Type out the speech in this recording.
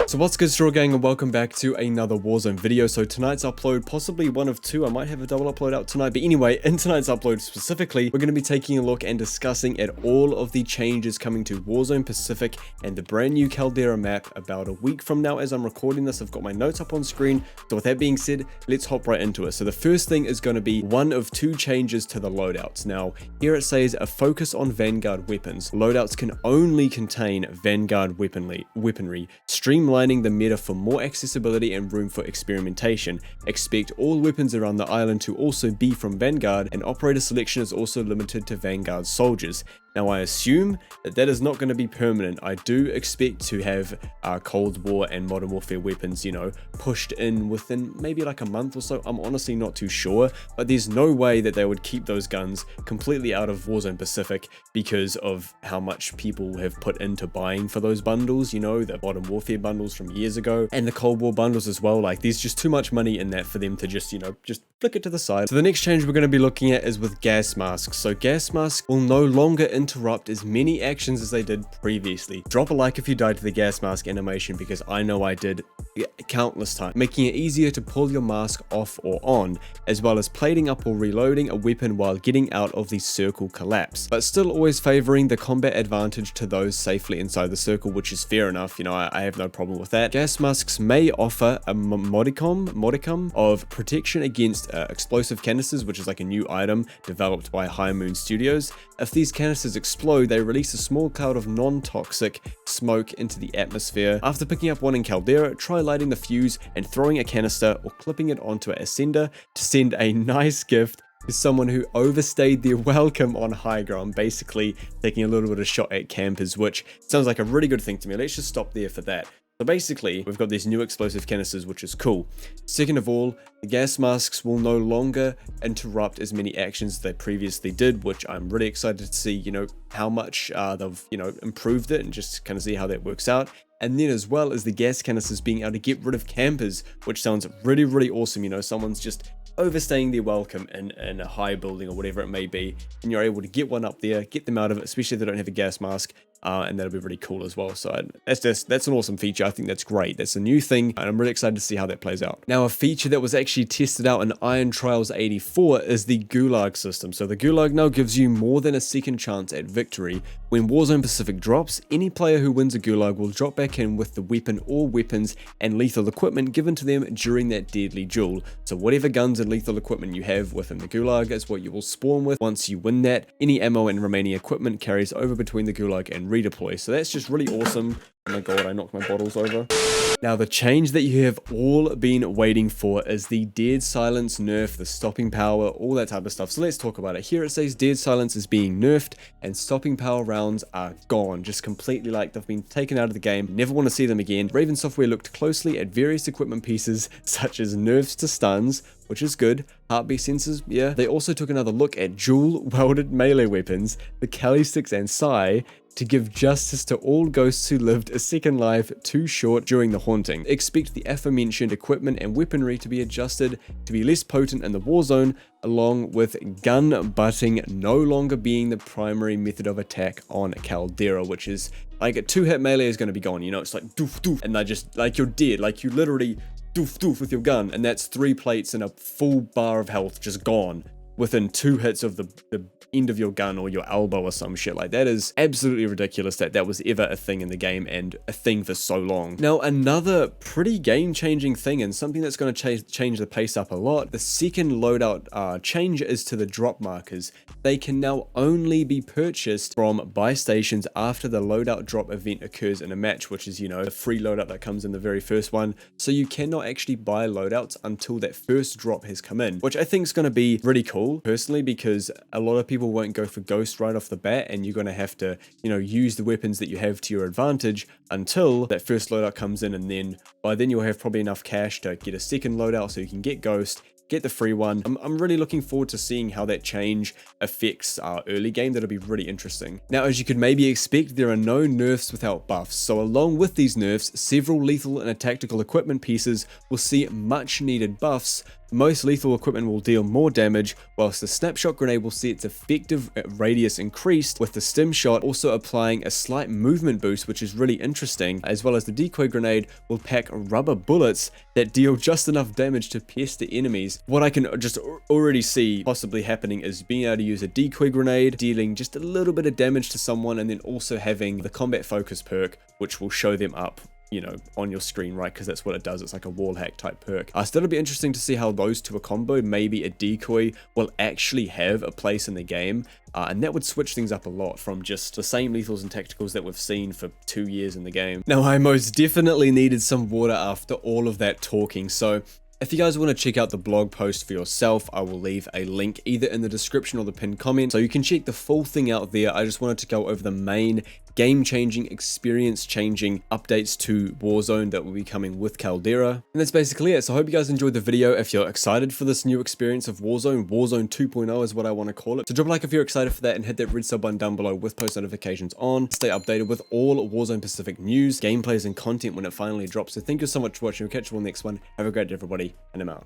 So what's good, Straw Gang, and welcome back to another Warzone video. So tonight's upload, possibly one of two, I might have a double upload out tonight, but anyway, in tonight's upload specifically, we're going to be taking a look and discussing at all of the changes coming to Warzone Pacific and the brand new Caldera map about a week from now. As I'm recording this, I've got my notes up on screen, so with that being said, let's hop right into it. So the first thing is going to be one of two changes to the loadouts. Now, here it says a focus on Vanguard weapons. Loadouts can only contain Vanguard weaponry, streamlining the meta for more accessibility and room for experimentation. Expect all weapons around the island to also be from Vanguard, and operator selection is also limited to Vanguard soldiers. Now, I assume that that is not going to be permanent. I do expect to have Cold War and Modern Warfare weapons, you know, pushed in within maybe like a month or so. I'm honestly not too sure, but there's no way that they would keep those guns completely out of Warzone Pacific because of how much people have put into buying for those bundles, you know, the Modern Warfare bundles from years ago and the Cold War bundles as well. Like, there's just too much money in that for them to just, you know, just flick it to the side. So the next change we're going to be looking at is with gas masks. So gas masks will no longer interrupt as many actions as they did previously. Drop a like if you died to the gas mask animation, because I know I did countless times, making it easier to pull your mask off or on, as well as plating up or reloading a weapon while getting out of the circle collapse, but still always favoring the combat advantage to those safely inside the circle, which is fair enough. You know, I have no problem with that. Gas masks may offer a modicum of protection against explosive canisters, which is like a new item developed by High Moon Studios. If these canisters explode, they release a small cloud of non-toxic smoke into the atmosphere. After picking up one in Caldera, try lighting the fuse and throwing a canister or clipping it onto a sender to send a nice gift to someone who overstayed their welcome on high ground, basically taking a little bit of shot at campers, which sounds like a really good thing to me. Let's just stop there for that. So basically, we've got these new explosive canisters, which is cool. Second of all, the gas masks will no longer interrupt as many actions as they previously did, which I'm really excited to see, you know, how much they've, you know, improved it and just kind of see how that works out. And then as well as the gas canisters being able to get rid of campers, which sounds really, really awesome. You know, someone's just overstaying their welcome in a high building or whatever it may be, and you're able to get one up there, get them out of it, especially if they don't have a gas mask. And that'll be really cool as well. So that's an awesome feature. I think that's great. That's a new thing, and I'm really excited to see how that plays out. Now, a feature that was actually tested out in Iron Trials 84 is the gulag system. So the gulag now gives you more than a second chance at victory. When Warzone Pacific drops, any player who wins a gulag will drop back in with the weapon or weapons and lethal equipment given to them during that deadly duel. So whatever guns and lethal equipment you have within the gulag is what you will spawn with once you win that. Any ammo and remaining equipment carries over between the gulag and redeploy. So that's just really awesome. Oh my god, I knocked my bottles over. Now, the change that you have all been waiting for is the dead silence nerf, the stopping power, all that type of stuff. So let's talk about it. Here it says dead silence is being nerfed and stopping power rounds are gone, just completely, like they've been taken out of the game. Never want to see them again. Raven Software looked closely at various equipment pieces such as nerfs to stuns, which is good. Heartbeat sensors, yeah. They also took another look at dual welded melee weapons, the Kali sticks and Psy, to give justice to all ghosts who lived a second life too short during the haunting. Expect the aforementioned equipment and weaponry to be adjusted to be less potent in the war zone, along with gun butting no longer being the primary method of attack on Caldera, which is like a 2-hit melee is going to be gone. You know, it's like doof doof, and they're just like, you're dead. Like, you literally doof doof with your gun, and that's 3 plates and a full bar of health just gone within 2 hits of the end of your gun or your elbow or some shit. Like, that is absolutely ridiculous that that was ever a thing in the game, and a thing for so long. Now, another pretty game-changing thing, and something that's going to change the pace up a lot, the second loadout change is to the drop markers. They can now only be purchased from buy stations after the loadout drop event occurs in a match, which is, you know, the free loadout that comes in the very first one. So you cannot actually buy loadouts until that first drop has come in, which I think is going to be really cool personally, because a lot of people won't go for Ghost right off the bat, and you're going to have to, you know, use the weapons that you have to your advantage until that first loadout comes in, and then by then you'll have probably enough cash to get a second loadout so you can get Ghost, get the free one. I'm really looking forward to seeing how that change affects our early game. That'll be really interesting. Now, as you could maybe expect, there are no nerfs without buffs. So along with these nerfs, several lethal and tactical equipment pieces will see much needed buffs most lethal equipment will deal more damage, whilst the snapshot grenade will see its effective radius increased, with the stim shot also applying a slight movement boost, which is really interesting, as well as the decoy grenade will pack rubber bullets that deal just enough damage to pierce the enemies. What I can just already see possibly happening is being able to use a decoy grenade, dealing just a little bit of damage to someone, and then also having the combat focus perk, which will show them up, you know, on your screen, right? Because that's what it does. It's like a wall hack type perk. So it'll be interesting to see how those two are comboed. Maybe a decoy will actually have a place in the game, and that would switch things up a lot from just the same lethals and tacticals that we've seen for 2 years in the game. Now, I most definitely needed some water after all of that talking, so if you guys want to check out the blog post for yourself, I will leave a link either in the description or the pinned comment, so you can check the full thing out there. I just wanted to go over the main game-changing, experience-changing updates to Warzone that will be coming with Caldera. And that's basically it. So I hope you guys enjoyed the video. If you're excited for this new experience of Warzone, Warzone 2.0 is what I want to call it. So drop a like if you're excited for that, and hit that red sub button down below with post notifications on. Stay updated with all Warzone Pacific news, gameplays, and content when it finally drops. So thank you so much for watching. We'll catch you on the next one. Have a great day, everybody, and I'm out.